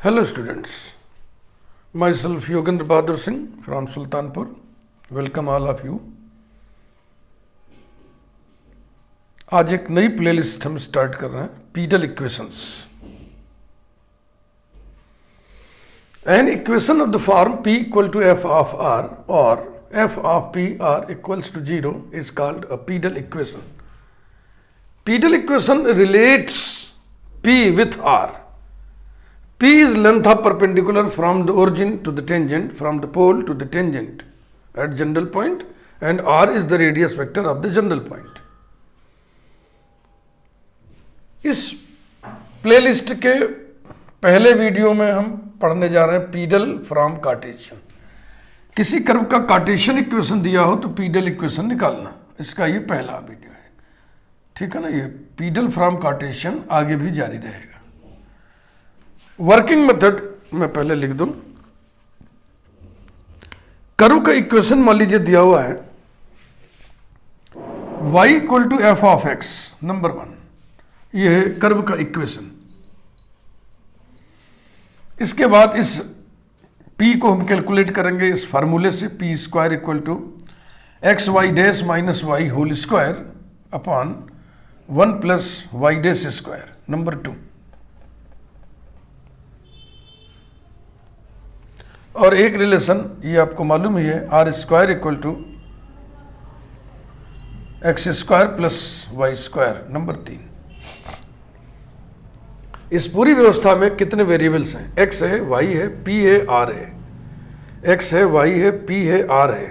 Hello students, myself Yogendra Bahadur Singh from Sultanpur. Welcome all of you. आज एक नई playlist हम start कर रहे हैं, pedal equations. An equation of the form P equal to f of r or f of P r equals to 0 is called a Pidal equation. Pidal equation relates P with r. P is length of perpendicular from the origin to the tangent, from the pole to the tangent at general point, and r is the radius vector of the general point. इस playlist के पहले video में हम पढ़ने जा रहे हैं pedal from Cartesian. किसी कर्व का कार्टेशियन इक्वेशन दिया हो तो पीडल इक्वेशन निकालना, इसका ये पहला वीडियो है. ठीक है ना. ये पीडल फ्रॉम कार्टेशियन आगे भी जारी रहेगा. वर्किंग मेथड मैं पहले लिख दूं. कर्व का इक्वेशन मान लीजिए दिया हुआ है y equal to F of X. Number 1 ये है कर्व का इक्वेशन. इसके बाद इस p को हम कैलकुलेट करेंगे इस फार्मूले से, P square equal to X Y dash minus Y whole square upon 1 plus Y dash square. Number 2 और एक रिलेशन ये आपको मालूम ही है, R square equal to X square plus Y square. Number 3 इस पूरी व्यवस्था में कितने वेरिएबल्स हैं? एक्स है, वाई है, पी है, आर है. एक्स है, वाई है, पी है, आर है.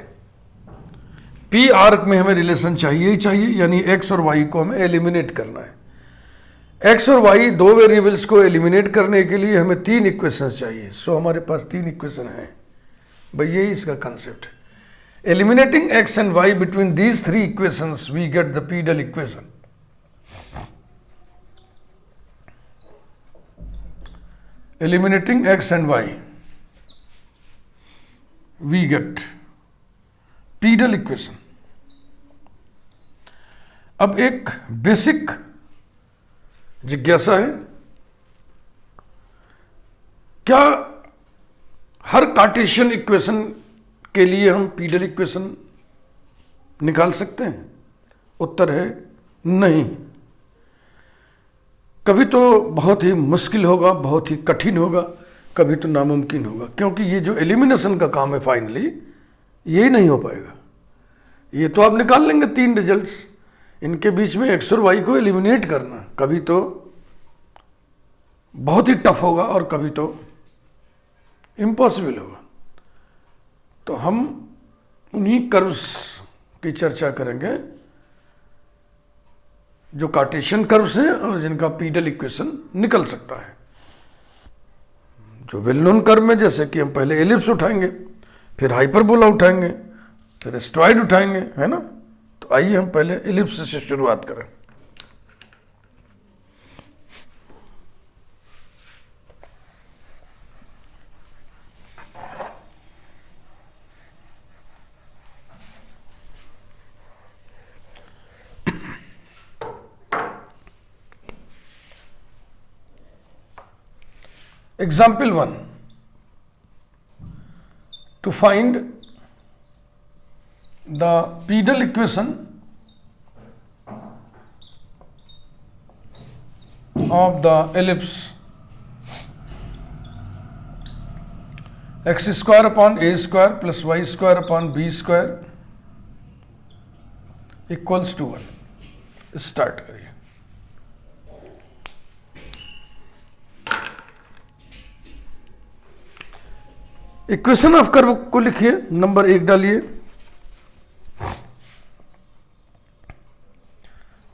पी आर में हमें रिलेशन चाहिए ही चाहिए, यानी एक्स और वाई को हमें एलिमिनेट करना है. एक्स और वाई दो वेरिएबल्स को एलिमिनेट करने के लिए हमें 3 इक्वेशन चाहिए. सो हमारे पास 3 इक्वेशन हैं भाई. यही इसका कंसेप्ट है. Eliminating X and Y between these 3 equations we get the pedal equation. Eliminating X and Y we get pedal equation. अब एक बेसिक जिज्ञासा है, क्या हर कार्टेशियन इक्वेशन के लिए हम पीडल इक्वेशन निकाल सकते हैं? उत्तर है नहीं. कभी तो बहुत ही मुश्किल होगा, बहुत ही कठिन होगा, कभी तो नामुमकिन होगा, क्योंकि ये जो एलिमिनेशन का काम है फाइनली ये नहीं हो पाएगा. ये तो आप निकाल लेंगे 3 रिजल्ट्स, इनके बीच में एक्स और वाई को एलिमिनेट करना कभी तो बहुत ही टफ होगा और कभी तो इम्पॉसिबल होगा. तो हम उन्हीं कर्व्स की चर्चा करेंगे जो कार्टेशियन कर्व्स हैं और जिनका पीडल इक्वेशन निकल सकता है. जो वेल नोन कर्व में जैसे कि हम पहले एलिप्स उठाएंगे, फिर हाइपरबोला उठाएंगे, फिर एस्ट्रॉइड उठाएंगे, है ना. तो आइए हम पहले एलिप्स से शुरुआत करें. Example 1. To find the Pidal equation of the ellipse x square upon a square plus y square upon b square equals to 1. Start करिए. इक्वेशन ऑफ कर्व को लिखिए. नंबर 1 डालिए.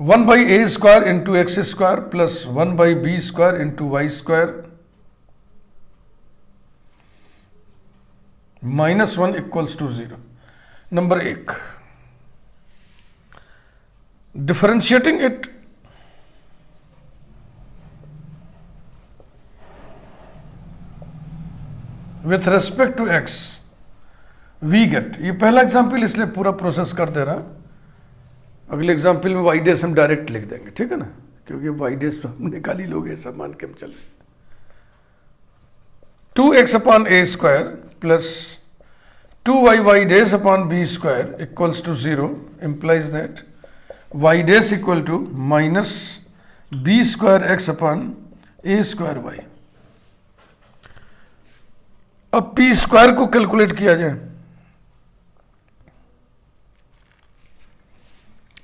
1 by A square into X square plus 1 by B square into Y square -1 equals to 0. Number 1 differentiating it with respect to X we get. ये पहला example इसलिए पूरा process कर दे रहा. अगले एग्जाम्पल में वाई डेस हम डायरेक्ट लिख देंगे, ठीक है ना, क्योंकि वाई डेस तो हम निकाल ही लोगे, ऐसा मान के हम चले. 2x upon a square plus 2y dash upon b square equals to 0 implies that y dash equal to minus b square x upon a square y। अब p स्क्वायर को कैलकुलेट किया जाए।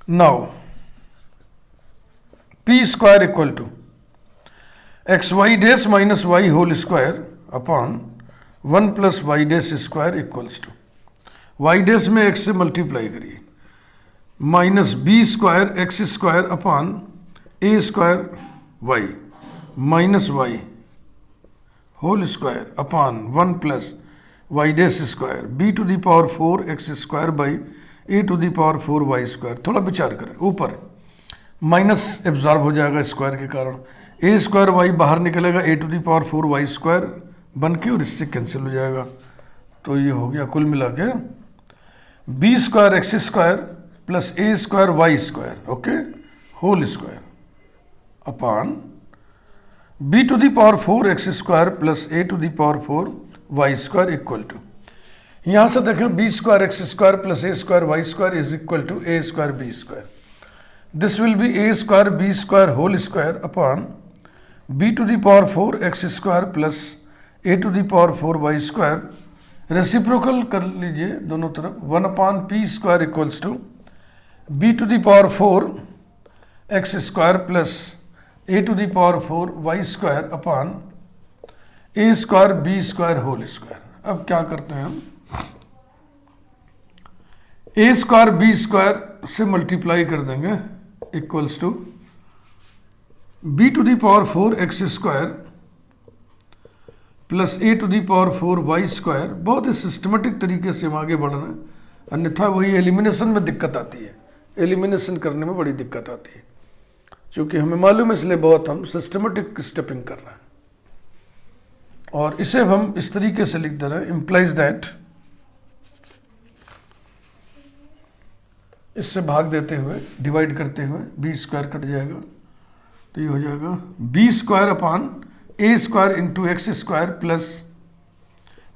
Now p square equal to X Y dash minus Y whole square upon 1 plus Y dash square equals to Y dash में x से multiply करिए minus B square X square upon A square Y minus Y whole square upon 1 plus Y dash square B to the power 4 X square by A to the power 4 Y square. थोड़ा विचार करें, ऊपर minus absorb हो जाएगा square के कारण, ए square Y बाहर निकलेगा A to the power 4 Y square बन के और इससे कैंसिल हो जाएगा। तो ये हो गया कुल मिला के B square X square plus A square Y square okay whole square upon B to the power 4 X square plus A to the power 4 Y square equal to, यहां से देखें B square X square plus A square Y square is equal to A square B square. This will be A square B square whole square upon B to the power 4 X square plus A to the power 4 Y square. Reciprocal कर लीजिए दोनों तरफ, 1 upon P square equals to B to the power 4 X square plus A to the power 4 Y square upon A square B square whole square. अब क्या करते हैं हम, A square B square से मल्टीप्लाई कर देंगे equals to B to the power 4 X square plus A to the power 4 Y square. बहुत ही systematic तरीके से हम आगे बढ़ना है, अन्यथा वही एलिमिनेशन में दिक्कत आती है, एलिमिनेशन करने में बड़ी दिक्कत आती है, क्योंकि हमें मालूम है इसलिए बहुत हम सिस्टमेटिक स्टेपिंग कर रहे हैं। और इसे हम इस तरीके से लिख दे रहे हैं, इम्प्लाइज दैट, इससे भाग देते हुए डिवाइड करते हुए बी स्क्वायर कट जाएगा, तो ये हो जाएगा B square upon A square into X square plus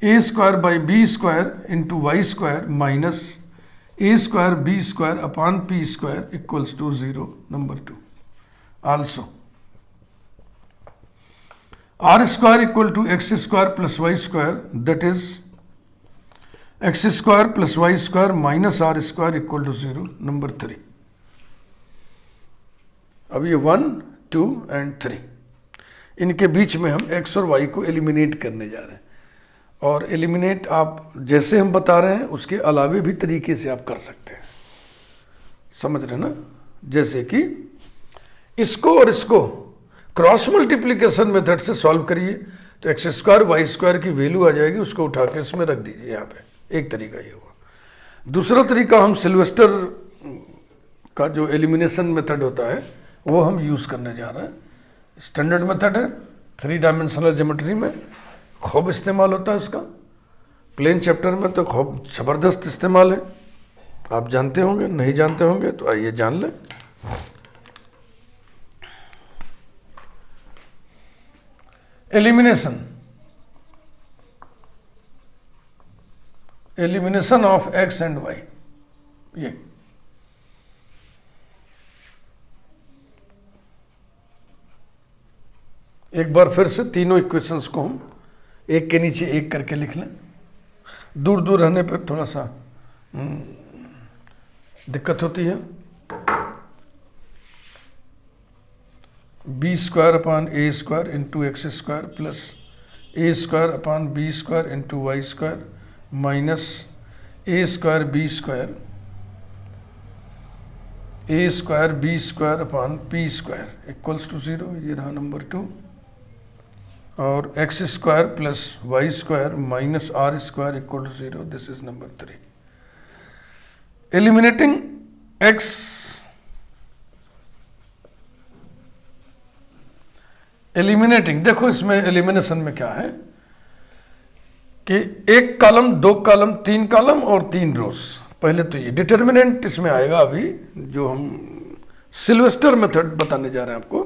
A square by B square into Y square minus A square B square upon P square equals to 0 number 2। Also R square equal to X square plus Y square that is X square plus Y square minus are square equal to 0 number 3। अब ये 1 2 and 3 इनके बीच में हम x और Y को eliminate करने जा रहे हैं। और एलिमिनेट आप जैसे हम बता रहे हैं उसके अलावे भी तरीके से आप कर सकते हैं, समझ रहे ना। जैसे कि इसको और इसको क्रॉस मल्टीप्लिकेशन मेथड से सॉल्व करिए तो एक्स स्क्वायर वाई स्क्वायर की वैल्यू आ जाएगी, उसको उठा के इसमें रख दीजिए यहाँ पे। एक तरीका ये हुआ। दूसरा तरीका हम सिल्वेस्टर का जो एलिमिनेशन मेथड होता है वो हम यूज़ करने जा रहे हैं। स्टैंडर्ड मेथड है, 3 डायमेंशनल ज्योमेट्री में खूब इस्तेमाल होता है उसका, प्लेन चैप्टर में तो खूब ज़बरदस्त इस्तेमाल है। आप जानते होंगे, नहीं जानते होंगे तो आइए जान लें। Elimination of X and Y, ये एक बार फिर से तीनों इक्वेशंस को हम एक के नीचे एक करके लिख लें। दूर दूर रहने पर थोड़ा सा दिक्कत होती है। B square upon A square into X square plus A square upon B square into Y square minus A square B square A square B square upon P square equals to 0। ये रहा number 2। और X square plus Y square minus are square equal to 0, this is number 3। Eliminating X, eliminating, देखो इसमें elimination में क्या है कि 1 column 2 column 3 column और 3 रोज। पहले तो ये डिटर्मिनेंट इसमें आएगा, अभी जो हम सिल्वेस्टर मेथड बताने जा रहे हैं आपको।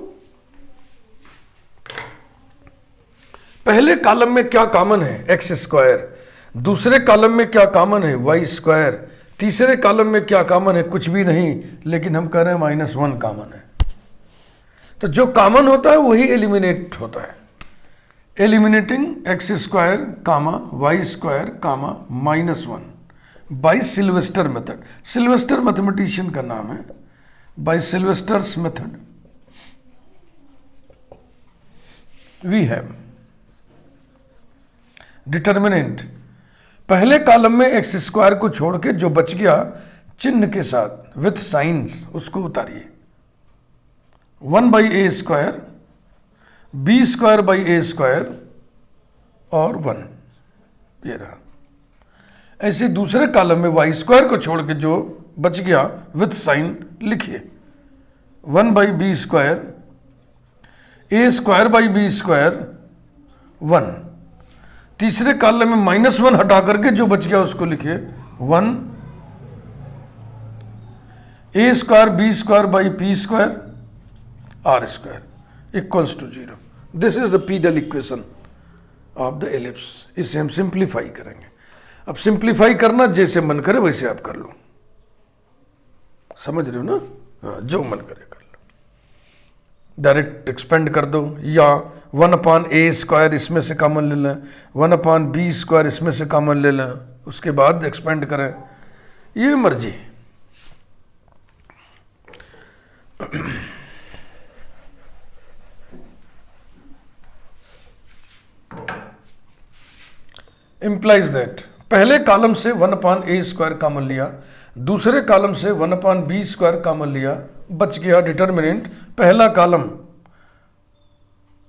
पहले कॉलम में क्या कॉमन है, एक्स स्क्वायर, दूसरे कॉलम में क्या कॉमन है, वाई स्क्वायर, तीसरे कॉलम में क्या कॉमन है, कुछ भी नहीं, लेकिन हम कह रहे हैं -1 कॉमन है। तो जो कॉमन होता है वही एलिमिनेट होता है। Eliminating X square comma Y square comma -1 by Sylvester method. Sylvester mathematician का नाम है, by Sylvester's method we have determinant. पहले कॉलम में एक्स स्क्वायर को छोड़ के जो बच गया चिन्ह के साथ विथ साइंस उसको उतारिए। 1/a square, b square by A square और 1, ये रहा। ऐसे दूसरे कॉलम में वाई स्क्वायर को छोड़ के जो बच गया विथ साइन लिखिए। 1/b square, A square by B square 1। तीसरे कॉलम में -1 हटा करके जो बच गया उसको लिखिए 1 A square B square by P square are square equals to 0। This is the pedal equation of the ellipse. इसे हम सिंप्लीफाई करेंगे। अब सिंप्लीफाई करना जैसे मन करे वैसे आप कर लो, समझ रहे हो ना? हाँ, जो मन करे कर लो, डायरेक्ट एक्सपेंड कर दो, या 1/a स्क्वायर इसमें से कॉमन ले लें, 1/b स्क्वायर इसमें से कॉमन ले लें, उसके बाद एक्सपेंड करें, ये मर्जी। इंप्लाइज दैट पहले कॉलम से 1/a स्क्वायर कॉमन लिया, दूसरे कॉलम से 1/b स्क्वायर कॉमन लिया, बच गया डिटर्मिनेंट पहला column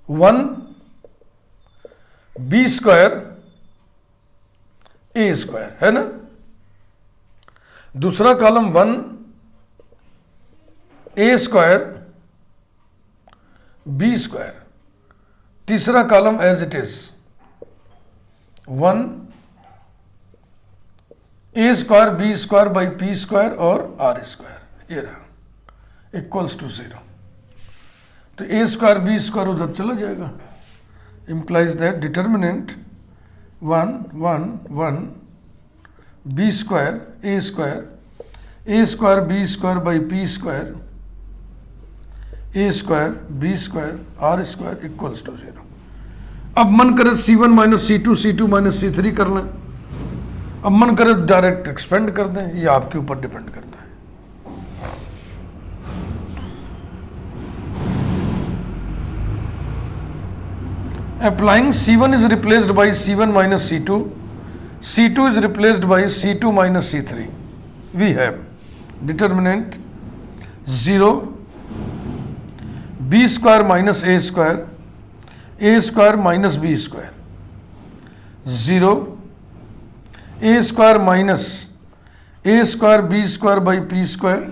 1b square a square है ना, दूसरा column 1a square b square, तीसरा column as it is 1 A square B square by P square और आर स्क्वायर, ये रहा इक्वल्स टू 0। तो ए स्क्वायर बी स्क्वायर उधर चला जाएगा। Implies that determinant 1 1 1 B square A square B square by P square A square B square are square equals to 0। अब मन करे C1 minus C2 C2 minus C3 कर लें, अब मन करे डायरेक्ट एक्सपेंड कर दें, ये आपके ऊपर डिपेंड करता है। Applying C1 is replaced by C1 minus C2, C2 is replaced by C2 minus C3, we have determinant 0 b square minus a square minus b square 0 a square minus a square b square by p square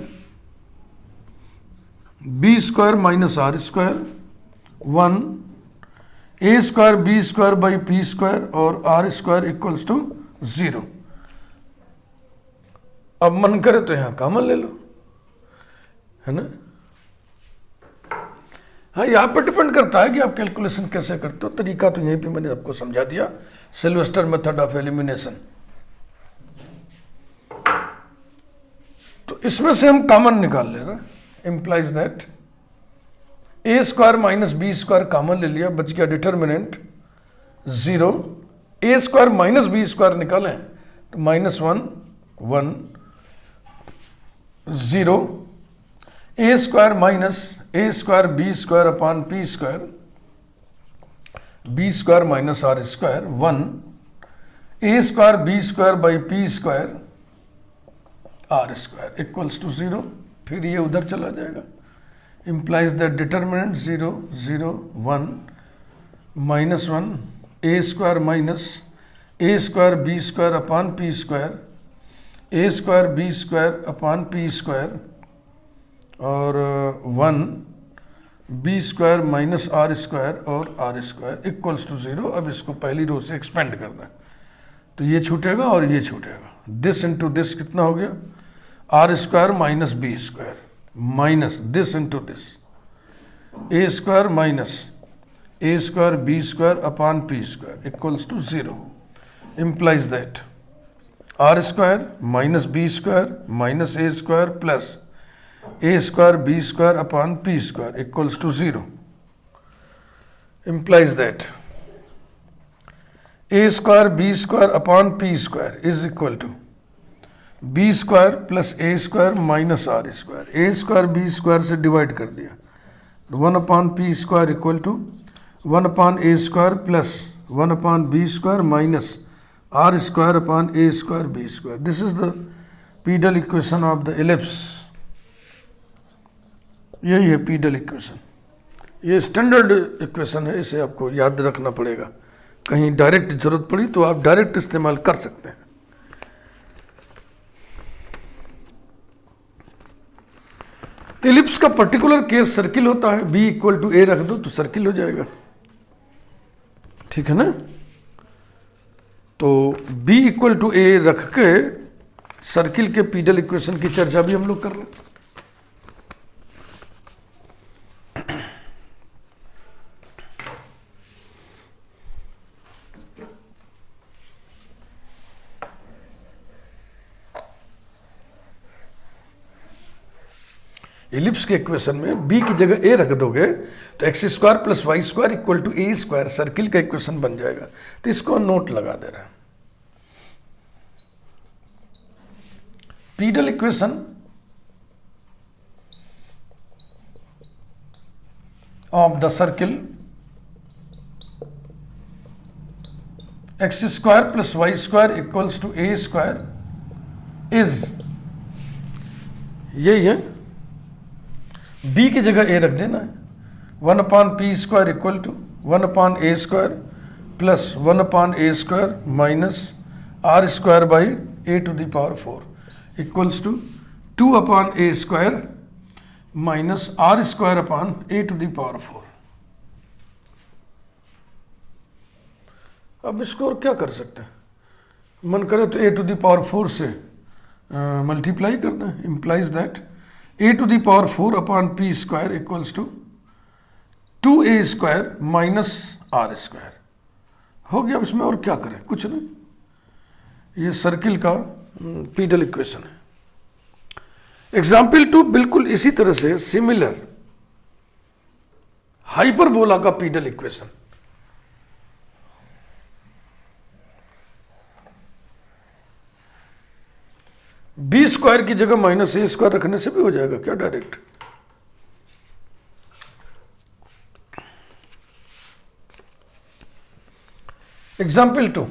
b square minus r square 1 a square b square by p square और r square equals to 0। अब मन करे तो यहां common ले लो, है ना? हाँ, यहाँ पर डिपेंड करता है कि आप कैलकुलेशन कैसे करते हो। तरीका तो यहीं पे मैंने आपको समझा दिया, सिल्वेस्टर मेथड ऑफ एलिमिनेशन। तो इसमें से हम कॉमन निकाल लेना। Implies that A square minus B square common ले लिया, बच गया determinant 0 A square minus B square निकालें तो -1 1 0 A square minus A square B square upon P square B square minus are square 1 A square B square by P square are square equals to 0। फिर ये उधर चला जाएगा। implies that determinant 0 0 1 -1 a square minus a square b square upon p square a square b square upon p square और 1 b square minus are square और R square equals to 0। अब इसको पहली रो से एक्सपेंड कर दें तो ये छूटेगा और ये छूटेगा। दिस इंटू दिस कितना हो गया, R square minus B square minus this into this A square minus A square B square upon P square equals to 0 implies that R square minus B square minus A square plus A square B square upon P square equals to 0 implies that A square B square upon P square is equal to B square plus A square minus are square. A square B square से divide कर दिया, 1 upon P square equal to 1 upon A square plus 1 upon B square minus are square upon A square B square. This is the pedal equation of the ellipse. यही है pedal equation. ये standard equation है, इसे आपको याद रखना पड़ेगा। कहीं डायरेक्ट जरूरत पड़ी तो आप डायरेक्ट इस्तेमाल कर सकते हैं। एलिप्स का पर्टिकुलर केस सर्किल होता है, b इक्वल टू ए रख दो तो सर्किल हो जाएगा, ठीक है ना। तो b इक्वल टू ए रख के सर्किल के पीडल इक्वेशन की चर्चा भी हम लोग कर रहे हैं। एलिप्स के इक्वेशन में b की जगह a रख दोगे तो X square plus Y square equal to A square circle का इक्वेशन बन जाएगा। तो इसको नोट लगा दे रहा है। Pedal equation of the circle X square plus Y square equals to A square is, यही है। b की जगह a रख देना है, 1 upon P square equal to 1 upon A square plus 1 upon A square minus are square by A to the power 4 equals to 2 upon A square minus are square upon A to the power 4। अब इसको और क्या कर सकते हैं, मन करे तो ए टू द पावर 4 से मल्टीप्लाई कर दें। Implies that A to the power 4 upon P square equals to 2a square minus are square हो गया। अब इसमें और क्या करें, कुछ नहीं। ये सर्किल का पीडल इक्वेशन है। एग्जाम्पल 2 बिल्कुल इसी तरह से सिमिलर हाइपरबोला का पीडल इक्वेशन। बी स्क्वायर की जगह माइनस ए स्क्वायर रखने से भी हो जाएगा क्या direct. Example 2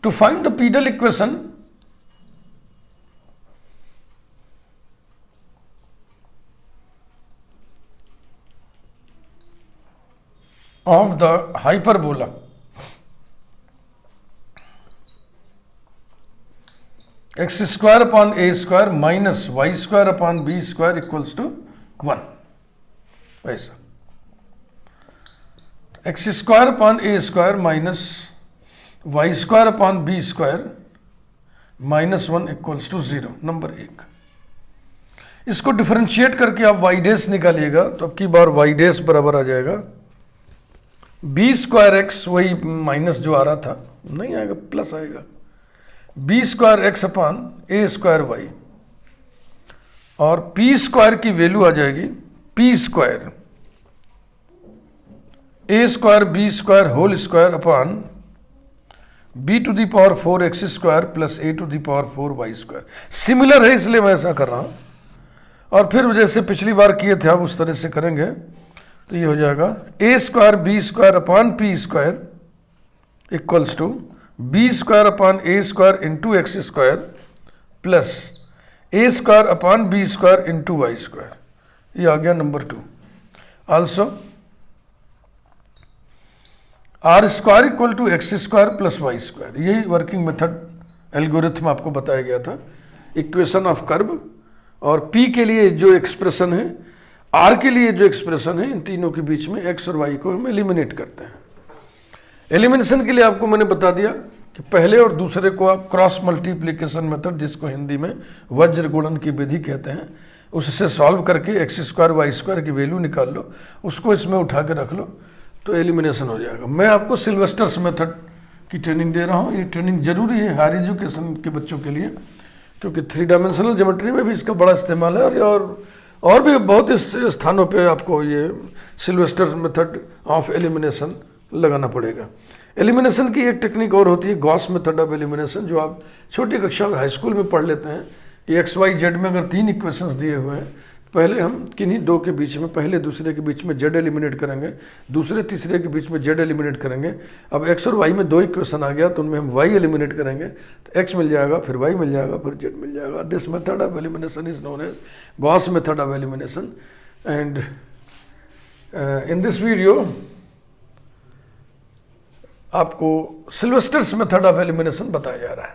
to find the pedal equation of the hyperbola x square upon a square minus y square upon b square equals to 1। ऐसा x square upon a square minus y square upon b square minus 1 equals to 0। Number 1, इसको differentiate करके आप y dash निकालिएगा तो अब की बार y dash बराबर आ जाएगा बी स्क्वायर एक्स, वही माइनस जो आ रहा था नहीं आएगा, प्लस आएगा, बी स्क्वायर एक्स अपॉन ए स्क्वायर वाई, और पी स्क्वायर की वैल्यू आ जाएगी P square A square B square whole square upon B to the power 4 X square plus A to the power 4 Y square. Similar है इसलिए मैं ऐसा कर रहा हूं, और फिर जैसे पिछली बार किए थे आप उस तरह से करेंगे तो ये हो जाएगा A square B square upon P square equals to B square upon A square into X square plus A square upon B square into Y square. ये आ गया number 2। Also R square equal to X square plus Y square. यही working method algorithm आपको बताया गया था। Equation of curve और P के लिए जो एक्सप्रेशन है, आर के लिए जो एक्सप्रेशन है, इन तीनों के बीच में एक्स और वाई को हम एलिमिनेट करते हैं। एलिमिनेशन के लिए आपको मैंने बता दिया कि पहले और दूसरे को आप क्रॉस मल्टीप्लिकेशन मेथड, जिसको हिंदी में वज्र गुणन की विधि कहते हैं, उससे सॉल्व करके एक्स स्क्वायर वाई स्क्वायर की वैल्यू निकाल लो, उसको इसमें उठा के रख लो तो एलिमिनेशन हो जाएगा। मैं आपको सिल्वेस्टर्स मेथड की ट्रेनिंग दे रहा हूँ। ये ट्रेनिंग जरूरी है हायर एजुकेशन के बच्चों के लिए, क्योंकि 3 डायमेंशनल ज्योमेट्री में भी इसका बड़ा इस्तेमाल है और भी बहुत इस स्थानों पे आपको ये सिल्वेस्टर मेथड ऑफ एलिमिनेशन लगाना पड़ेगा। एलिमिनेशन की एक टेक्निक और होती है गॉस मेथड ऑफ एलिमिनेशन, जो आप छोटी कक्षा में हाई स्कूल में पढ़ लेते हैं कि एक्स वाई जेड में अगर 3 इक्वेशंस दिए हुए हैं, पहले हम किन्हीं 2 के बीच में, पहले दूसरे के बीच में जेड एलिमिनेट करेंगे, दूसरे तीसरे के बीच में जेड एलिमिनेट करेंगे। अब एक्स और वाई में 2 इक्वेशन आ गया तो उनमें हम वाई एलिमिनेट करेंगे तो एक्स मिल जाएगा, फिर वाई मिल जाएगा, फिर जेड मिल जाएगा। This method of elimination is known as Gauss method of elimination. And in this video आपको सिल्वेस्टर्स मेथड ऑफ एलिमिनेशन बताया जा रहा है।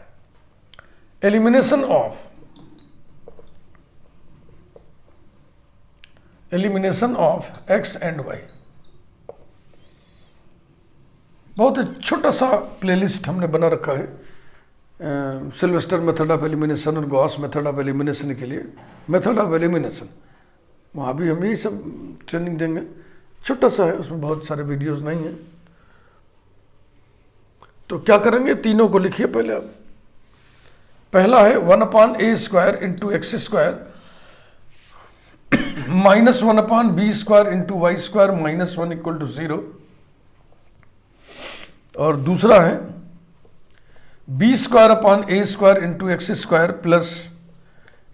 Elimination of X and Y, बहुत ही छोटा सा प्लेलिस्ट हमने बना रखा है सिल्वेस्टर मेथड ऑफ एलिमिनेशन और गॉस मेथड ऑफ एलिमिनेशन के लिए। मेथड ऑफ एलिमिनेशन वहाँ भी हम यही सब ट्रेनिंग देंगे, छोटा सा है, उसमें बहुत सारे वीडियोस नहीं हैं। तो क्या करेंगे, तीनों को लिखिए पहले आप। पहला है 1/a² into X square minus 1/b² into Y square minus 1 = 0। और दूसरा है b² into X square plus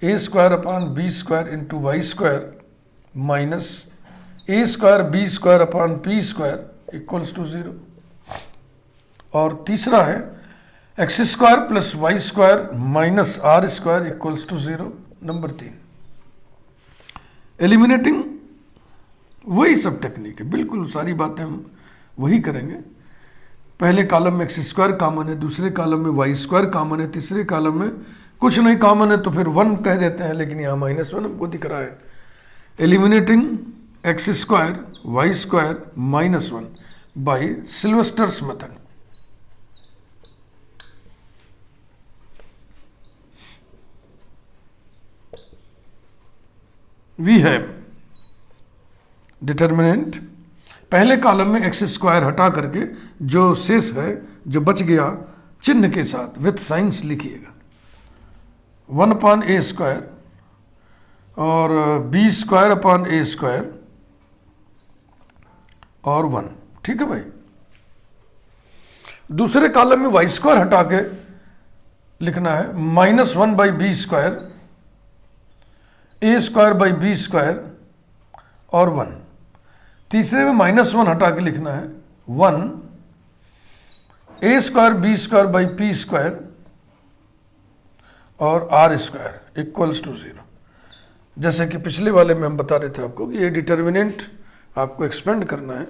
a² into Y square minus a² b² = 0। और तीसरा है x² plus y² minus r² = 0। Number 3 eliminating, वही सब टेक्निक है, बिल्कुल सारी बातें हम वही करेंगे। पहले कॉलम में x² कॉमन है, दूसरे कॉलम में y² कॉमन है, तीसरे कॉलम में कुछ नहीं कॉमन है तो फिर 1 कह देते हैं, लेकिन यहाँ -1 हमको दिख रहा है। Eliminating x² y² -1 by Sylvester's method. We have determinant, पहले कॉलम में x² हटा करके जो शेष है, जो बच गया, चिन्ह के साथ विथ साइंस लिखिएगा। 1/a² और b² और 1, ठीक है भाई। दूसरे कॉलम में y² हटा के लिखना है -1/b² a² और 1। तीसरे में -1 हटा के लिखना है 1 a² b² और r² = 0। जैसे कि पिछले वाले में हम बता रहे थे आपको कि ये डिटर्मिनेंट आपको एक्सपेंड करना है,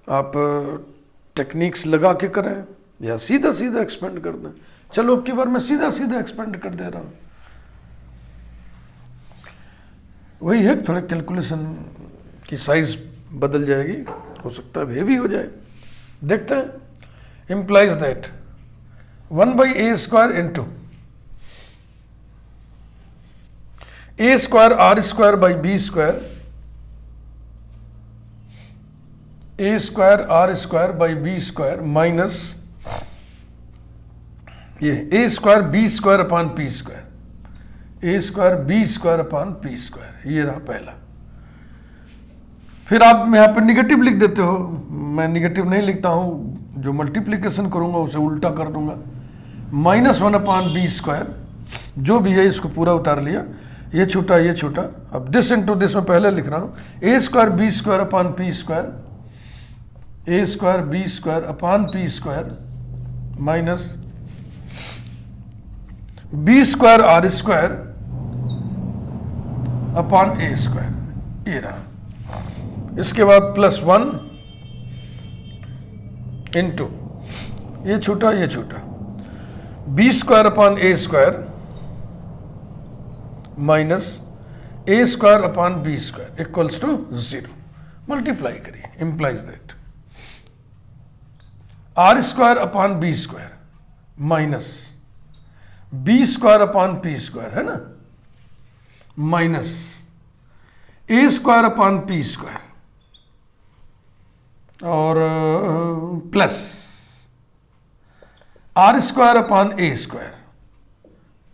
आप टेक्निक्स लगा के करें या सीधा सीधा एक्सपेंड कर दें। चलो अब की बार मैं सीधा सीधा एक्सपेंड कर दे रहा हूँ। वही है, थोड़े कैलकुलेशन की साइज बदल जाएगी, हो सकता है हेवी हो जाए। देखते हैं। Implies that 1/a² into a² r² b² minus ये a² b² a²b² ये रहा पहला। फिर आप यहाँ पे निगेटिव लिख देते हो, मैं निगेटिव नहीं लिखता हूँ, जो मल्टीप्लिकेशन करूँगा उसे उल्टा कर दूंगा। -1/b², जो भी है इसको पूरा उतार लिया, ये छूटा ये छूटा। अब दिस इंटू दिस में पहले लिख रहा हूँ a² b² minus b² r² a², ये रहा। इसके बाद +1 इंटू ये छूटा ये छूटा b² minus a² b² = 0। Multiply करिए, implies that r² b² minus B square upon P square, है ना, माइनस ए स्क्वायर अपॉन पी स्क्वायर और plus are square upon A square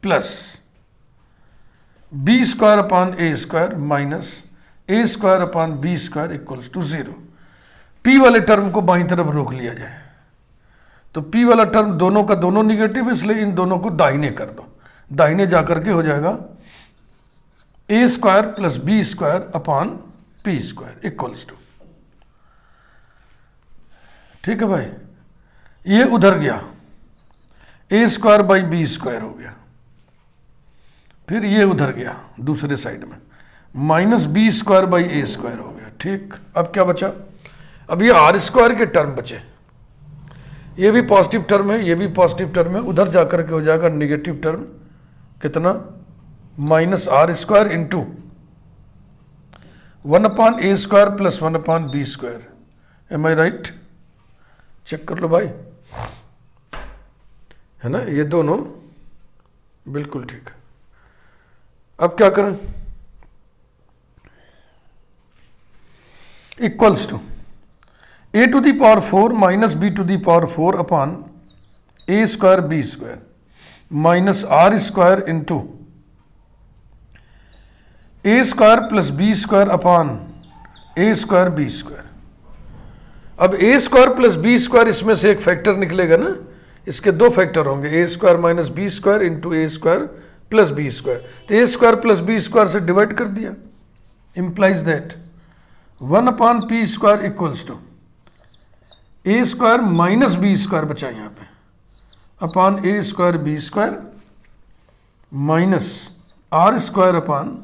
plus B square upon A square minus A square upon B square equals to 0। P वाले term को बाईं तरफ रोक लिया जाए तो पी वाला टर्म दोनों का दोनों निगेटिव, इसलिए इन दोनों को दाहिने कर दो। दाहिने जाकर के हो जाएगा A square plus B square upon P square equals to, ठीक है भाई, ये उधर गया A square by B square हो गया, फिर ये उधर गया दूसरे साइड में minus B square by A square हो गया, ठीक। अब क्या बचा, अब ये आर स्क्वायर के टर्म बचे, ये भी पॉजिटिव टर्म है, ये भी पॉजिटिव टर्म है, उधर जाकर के हो जाएगा निगेटिव टर्म, कितना, minus are square into 1 upon A square plus 1 upon B square. Am I right? Check कर लो भाई, है ना, ये दोनों बिल्कुल ठीक है। अब क्या करें, equals to a to the power 4 minus b to the power 4 upon A square B square minus are square into A square plus B square upon A square B square. अब a square plus B square, इसमें से एक factor निकलेगा ना, इसके दो factor होंगे, A square minus B square into A square plus B square. तो A square plus B square से डिवाइड कर दिया, implies that 1 upon P square equals to A square minus B square बचा यहाँ पे upon A square B square minus are square upon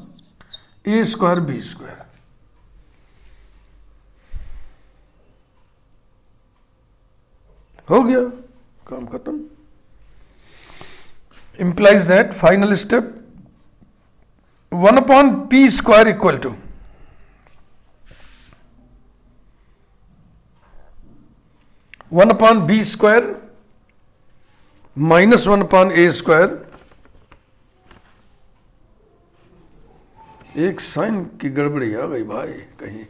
A square B square. हो गया, काम खत्म। Implies that final step 1 upon P square equal to 1 upon B square minus 1 upon A square. एक sign की गड़बड़ी आ गई भाई कहीं,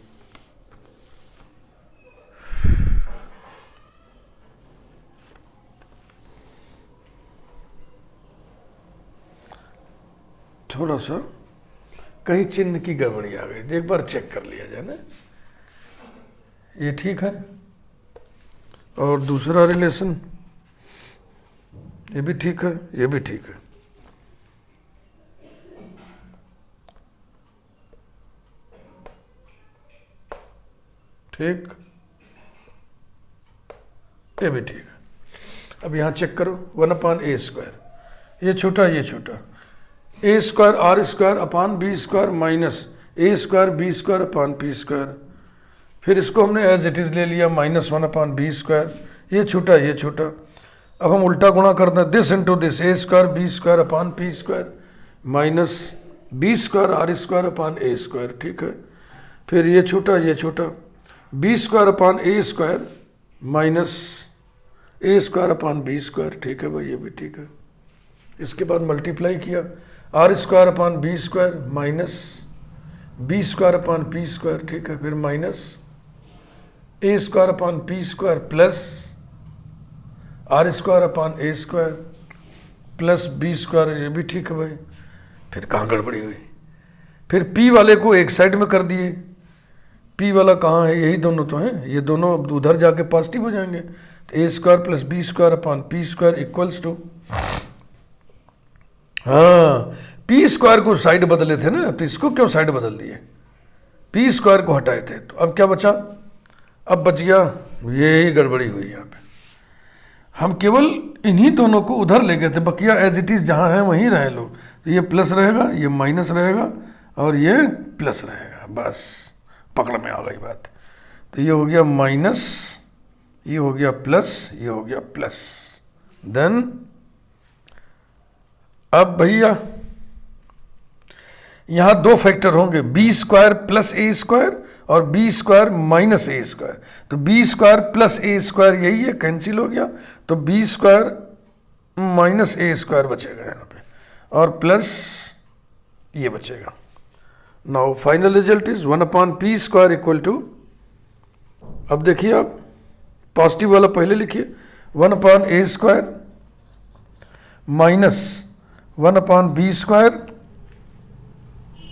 थोड़ा सा कहीं चिन्ह की गड़बड़ी आ गई, एक बार चेक कर लिया जाए ना। ये ठीक है, और दूसरा रिलेशन ये भी ठीक है, ये भी ठीक है। ठीक, ये भी ठीक है। अब यहां चेक करो 1 अपॉन ए स्क्वायर, ये छोटा ये छोटा, A square are square upon B square minus A square B square upon P square. फिर इसको हमने एज इट इज ले लिया माइनस 1 अपॉन बी स्क्वायर, ये छोटा ये छोटा। अब हम उल्टा गुणा करते हैं, this into this, A square B square upon P square minus B square are square upon A square, ठीक है। फिर ये छोटा ये छोटा, बी स्क्वायर अपॉन ए स्क्वायर माइनस ए स्क्वायर अपॉन बी स्क्वायर, ठीक है भाई, ये भी ठीक है। इसके बाद मल्टीप्लाई किया, r square upon B square minus B square upon P square, ठीक है। फिर minus A square upon P square plus are square upon A square plus B square, ये भी ठीक है भाई। फिर कहाँ गड़बड़ी हुई, फिर पी वाले को एक साइड में कर दिए, पी वाला कहाँ है, यही दोनों तो हैं, ये दोनों अब उधर जाके पॉजिटिव हो जाएंगे। तो A square plus B square upon P square equals to, हाँ, पी स्क्वायर को साइड बदले थे ना, तो इसको क्यों साइड बदल दिए, पी स्क्वायर को हटाए थे। तो अब क्या बचा, अब बच गया, यही गड़बड़ी हुई यहाँ पे। हम केवल इन्हीं दोनों को उधर ले गए थे, बकिया एज इट इज जहाँ है वहीं रहे लोग। तो ये प्लस रहेगा, ये माइनस रहेगा और ये प्लस रहेगा, बस पकड़ में आ गई बात। तो ये हो गया माइनस, ये हो गया प्लस, ये हो गया प्लस। देन अब भैया यहां दो फैक्टर होंगे, बी स्क्वायर प्लस ए स्क्वायर और बी स्क्वायर माइनस ए स्क्वायर। तो बी स्क्वायर प्लस ए स्क्वायर यही है, कैंसिल हो गया। तो बी स्क्वायर माइनस ए स्क्वायर बचेगा यहाँ पे, और प्लस ये बचेगा। Now final result is 1/p square equal to, अब देखिए आप पॉजिटिव वाला पहले लिखिए, 1/a square minus 1/b square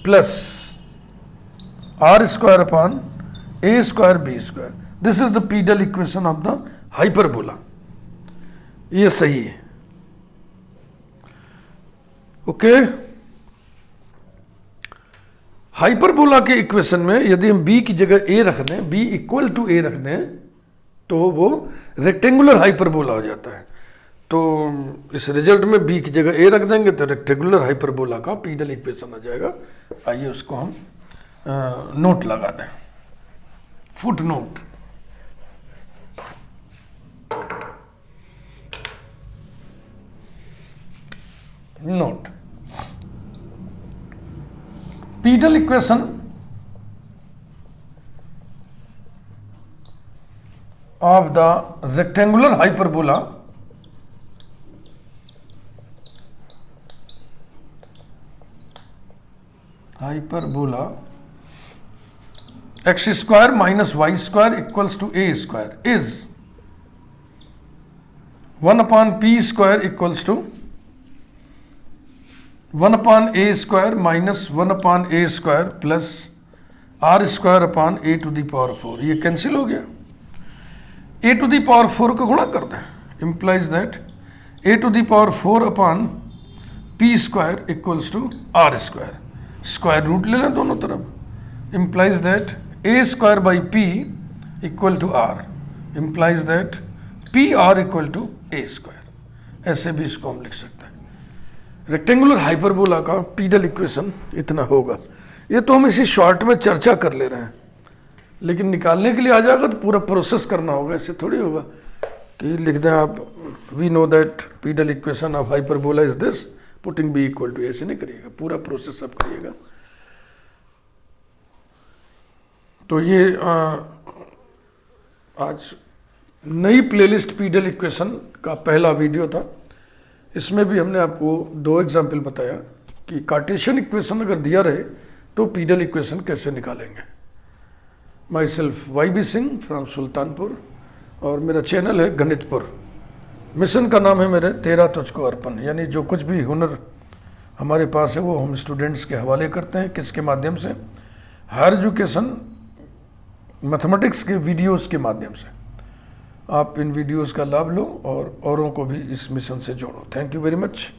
plus r square upon a square b square. This is the pedal equation of the hyperbola. ये सही है। ओके, हाइपरबोला के इक्वेशन में यदि हम b की जगह a रख दें, b इक्वल टू a रख दें, तो वो रेक्टेंगुलर हाइपरबोला हो जाता है। तो इस रिजल्ट में b की जगह a रख देंगे तो रेक्टेंगुलर हाइपरबोला का पीडल इक्वेशन आ जाएगा। आइए उसको हम नोट लगा दें, foot note. Note, pedal equation of the rectangular hyperbola x square minus y square equals to a square is 1/p square equals to 1/a square minus 1/a square plus r square upon a to the power 4। ये cancel हो गया, a to the power 4 का गुणा कर दें, implies that a to the power 4 upon p square equals to r square। Square root ले लें दोनों तरफ, implies that a square by p equal to r, implies that pr equal to a square। ऐसे भी इसको हम लिख सकते हैं। रेक्टेंगुलर हाइपरबोला का पीडल इक्वेशन इतना होगा। ये तो हम इसी शॉर्ट में चर्चा कर ले रहे हैं, लेकिन निकालने के लिए आ जाएगा तो पूरा प्रोसेस करना होगा। ऐसे थोड़ी होगा कि लिख दें आप, we know that pedal equation of hyperbola is this, putting b equal to, ऐसे नहीं करिएगा, पूरा प्रोसेस आप करिएगा। तो ये आज नई प्लेलिस्ट पीडल इक्वेशन का पहला वीडियो था। इसमें भी हमने आपको 2 एग्जाम्पल बताया कि कार्टेशियन इक्वेशन अगर दिया रहे तो पीडल इक्वेशन कैसे निकालेंगे। My self YB Singh from Sultanpur, और मेरा चैनल है गणितपुर। मिशन का नाम है मेरे 13 तुझको अर्पण, यानी जो कुछ भी हुनर हमारे पास है वो हम स्टूडेंट्स के हवाले करते हैं। किसके माध्यम से? हायर एजुकेशन मैथमेटिक्स के वीडियोस के माध्यम से। आप इन वीडियोस का लाभ लो और औरों को भी इस मिशन से जोड़ो। Thank you very much.